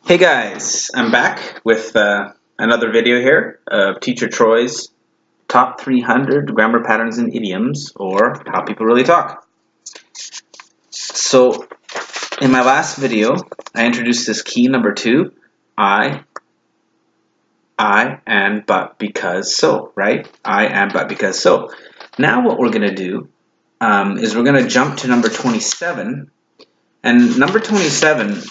Hey guys, I'm back with another video here of Teacher Troy's Top 300 Grammar Patterns and Idioms, or How People Really Talk. So, in my last video, I introduced this key number 2, I, and, but, because, so, right? I, and, but, because, so. Now what we're going to do is we're going to jump to number 27, and number 27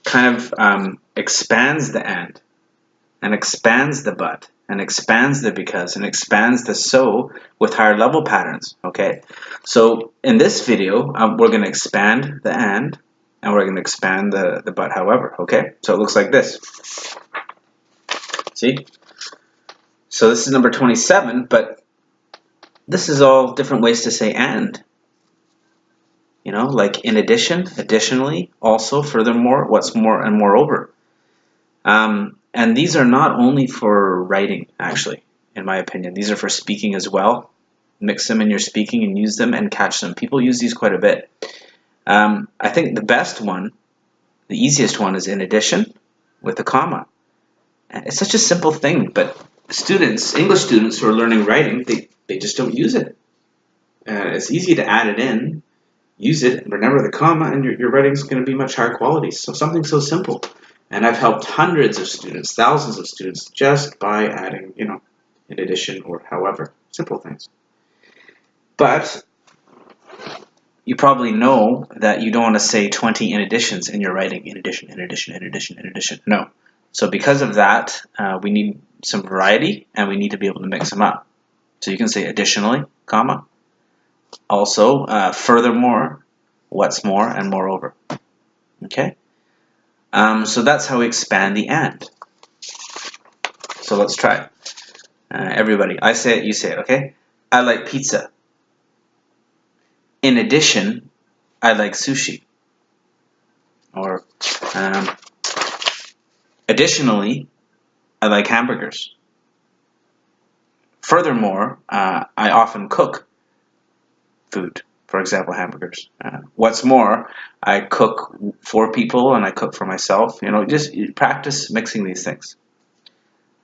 kind of expands the and expands the but, and expands the because, and expands the so with higher level patterns, okay? So in this video, we're going to expand the and we're going to expand the but however, okay? So it looks like this. See? So this is number 27, but this is all different ways to say and. You know, like in addition, additionally, also, furthermore, what's more, and moreover. And these are not only for writing, actually, in my opinion. These are for speaking as well. Mix them in your speaking and use them and catch them. People use these quite a bit. I think the best one, the easiest one, is in addition with a comma. It's such a simple thing, but students, English students who are learning writing, they just don't use it. It's easy to add it in, use it, remember the comma, and your writing is going to be much higher quality. So something so simple. And I've helped hundreds of students, thousands of students, just by adding, you know, in addition or however. Simple things. But you probably know that you don't want to say 20 in additions in your writing. In addition, in addition, in addition, in addition. No. So because of that, we need some variety, and we need to be able to mix them up. So you can say additionally, comma. Also, furthermore, what's more, and moreover. Okay? So that's how we expand the and. So let's try it. Everybody, I say it, you say it, okay? I like pizza. In addition, I like sushi. Or, additionally, I like hamburgers. Furthermore, I often cook food. For example, hamburgers. What's more, I cook for people and I cook for myself. You know, just practice mixing these things.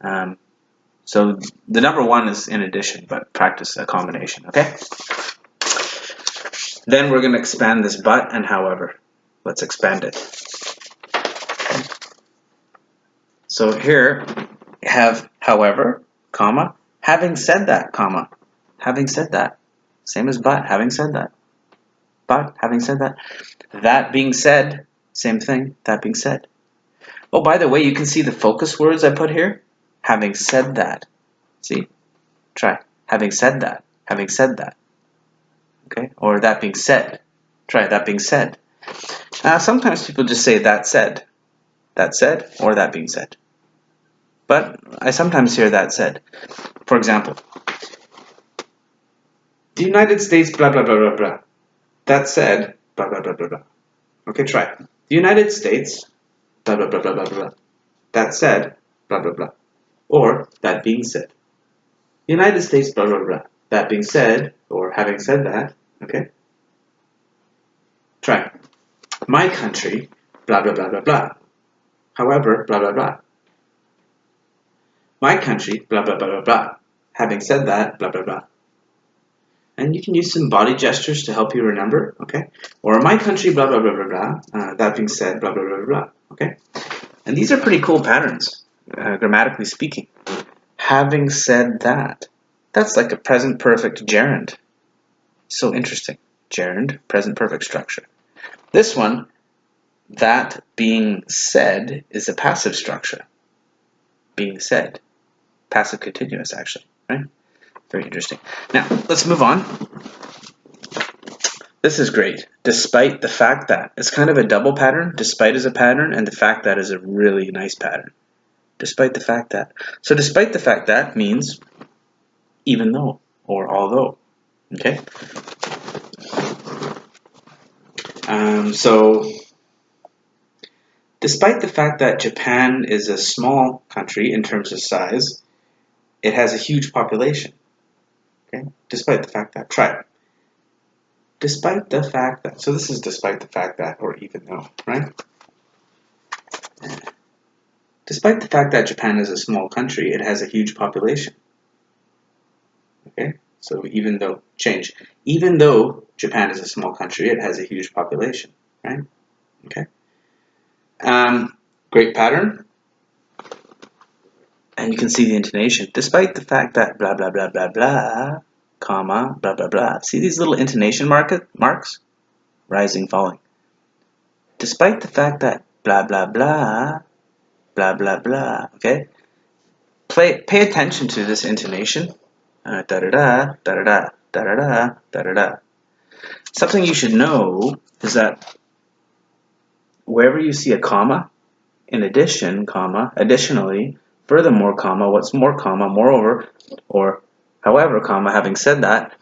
So the number one is in addition, but practice a combination, okay? Then we're going to expand this but and however. Let's expand it. So here we have however, comma, having said that, comma, having said that. Same as but, having said that. But, having said that. That being said, same thing, that being said. Oh, by the way, you can see the focus words I put here. Having said that. See? Try. Having said that. Having said that. Okay? Or that being said. Try that being said. Sometimes people just say that said. That said, or that being said. But I sometimes hear that said. For example, the United States, blah, blah, blah, blah, blah. That said, blah, blah, blah, blah, blah. Okay, try. The United States, blah, blah, blah, blah, blah, blah. That said, blah, blah, blah. Or, that being said. The United States, blah, blah, blah. That being said, or having said that, okay? Try. My country, blah, blah, blah, blah, blah. However, blah, blah, blah. My country, blah, blah, blah, blah, blah. Having said that, blah, blah, blah. And you can use some body gestures to help you remember, okay? Or my country, blah, blah, blah, blah, blah. That being said, blah, blah, blah, blah, okay? And these are pretty cool patterns, grammatically speaking. Having said that. That's like a present perfect gerund. So interesting. Gerund, present perfect structure. This one, that being said, is a passive structure. Being said. Passive continuous, actually, right? Very interesting. Now, let's move on. This is great. Despite the fact that. It's kind of a double pattern. Despite is a pattern, and the fact that is a really nice pattern. Despite the fact that. So despite the fact that means even though, or although. Okay? So, despite the fact that Japan is a small country in terms of size, it has a huge population. Okay? Despite the fact that. Try it. Despite the fact that. So this is despite the fact that, or even though, right? Despite the fact that Japan is a small country, it has a huge population. Okay, so even though Japan is a small country, it has a huge population, right? Okay. Great pattern. And you can see the intonation. Despite the fact that blah, blah, blah, blah, blah, comma, blah, blah, blah. See these little intonation marks? Rising, falling. Despite the fact that blah, blah, blah, blah, blah, blah, okay? Pay attention to this intonation. Da-da-da, da-da-da, da-da-da, da-da-da. Something you should know is that wherever you see a comma, in addition, comma, additionally, furthermore, comma, what's more, comma, moreover, or however, comma, having said that,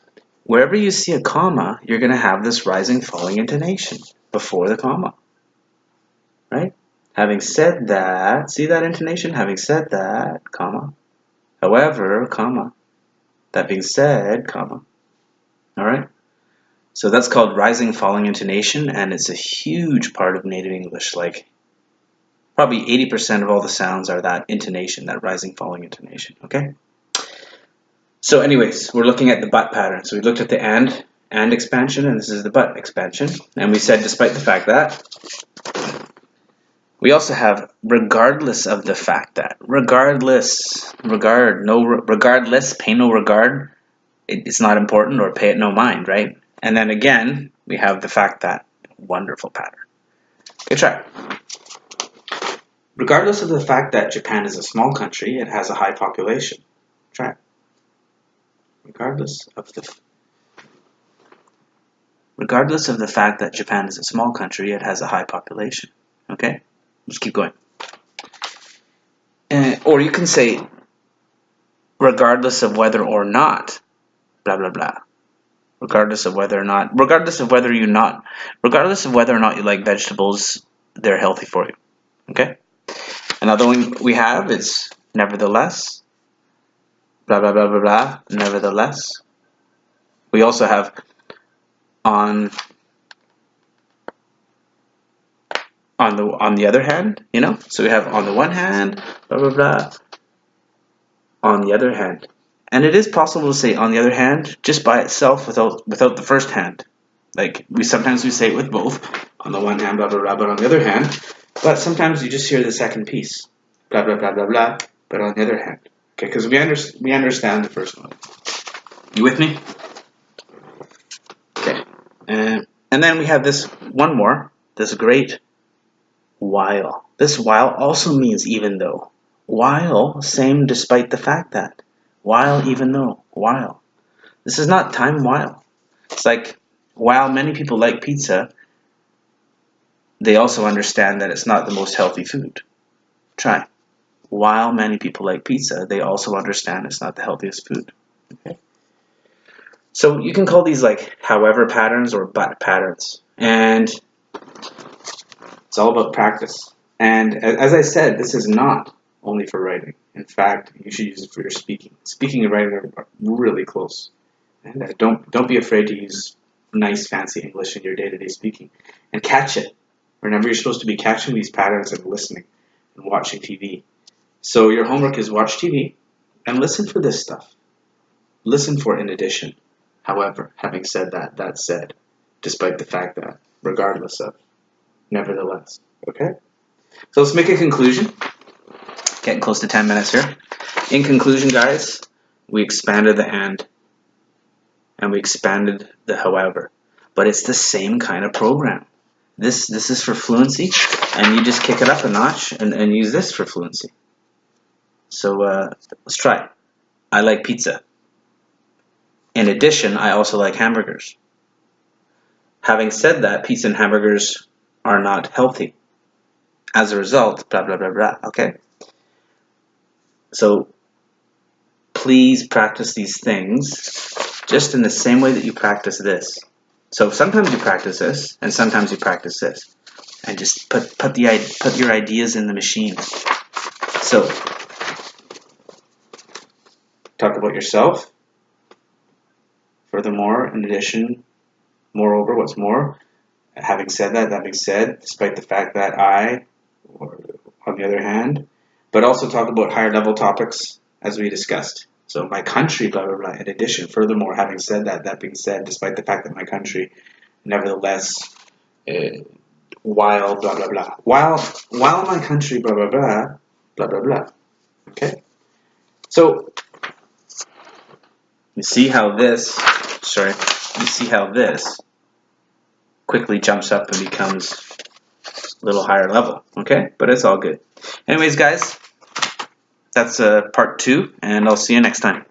wherever you see a comma, you're going to have this rising, falling intonation before the comma, right? Having said that, see that intonation? Having said that, comma, however, comma, that being said, comma, all right? So that's called rising, falling intonation, and it's a huge part of native English. Like probably 80% of all the sounds are that intonation, that rising, falling intonation, okay? So anyways, we're looking at the but pattern. So we looked at the and expansion, and this is the but expansion. And we said despite the fact that. We also have regardless of the fact that. Regardless, regardless, pay no regard. It's not important, or pay it no mind, right? And then again, we have the fact that. Wonderful pattern. Good try. Regardless of the fact that Japan is a small country, it has a high population. Try. Regardless of the fact that Japan is a small country, it has a high population. Okay? Let's keep going. Or you can say, regardless of whether or not, blah, blah, blah. Regardless of whether or not you like vegetables, they're healthy for you. Okay? Another one we have is nevertheless, blah, blah, blah, blah, blah, nevertheless. We also have on the other hand, you know? So we have on the one hand, blah, blah, blah, on the other hand. And it is possible to say on the other hand just by itself without the first hand. Like sometimes we say it with both, on the one hand, blah, blah, blah, but on the other hand. But sometimes you just hear the second piece, blah, blah, blah, blah, blah, but on the other hand. Okay, because we understand the first one. You with me? Okay. And then we have this one more, this great while. This while also means even though. While, same despite the fact that. While, even though. While. This is not time while. It's like, while many people like pizza, they also understand that it's not the most healthy food. Try. While many people like pizza, they also understand it's not the healthiest food. Okay? So you can call these like however patterns or but patterns. And it's all about practice. And as I said, this is not only for writing. In fact, you should use it for your speaking. Speaking and writing are really close. And don't be afraid to use nice, fancy English in your day-to-day speaking. And catch it. Remember, you're supposed to be catching these patterns and listening and watching TV. So your homework is watch TV and listen for this stuff. Listen for in addition. However, having said that, that said, despite the fact that, regardless of, nevertheless. Okay? So let's make a conclusion. Getting close to 10 minutes here. In conclusion, guys, we expanded the and we expanded the however. But it's the same kind of program. This is for fluency, and you just kick it up a notch and use this for fluency. So let's try it. I like pizza. In addition, I also like hamburgers. Having said that, pizza and hamburgers are not healthy. As a result, blah, blah, blah, blah, okay? So please practice these things just in the same way that you practice this. So sometimes you practice this, and sometimes you practice this. And just put your ideas in the machine. So talk about yourself. Furthermore, in addition, moreover, what's more? Having said that being said, despite the fact that I, or on the other hand, but also talk about higher level topics as we discussed. So my country, blah, blah, blah. In addition, furthermore, having said that, that being said, despite the fact that my country, nevertheless, while blah, blah, blah. While my country, blah, blah, blah, blah, blah, blah. Okay? So, you see how this quickly jumps up and becomes a little higher level. Okay? But it's all good. Anyways, guys, that's part 2, and I'll see you next time.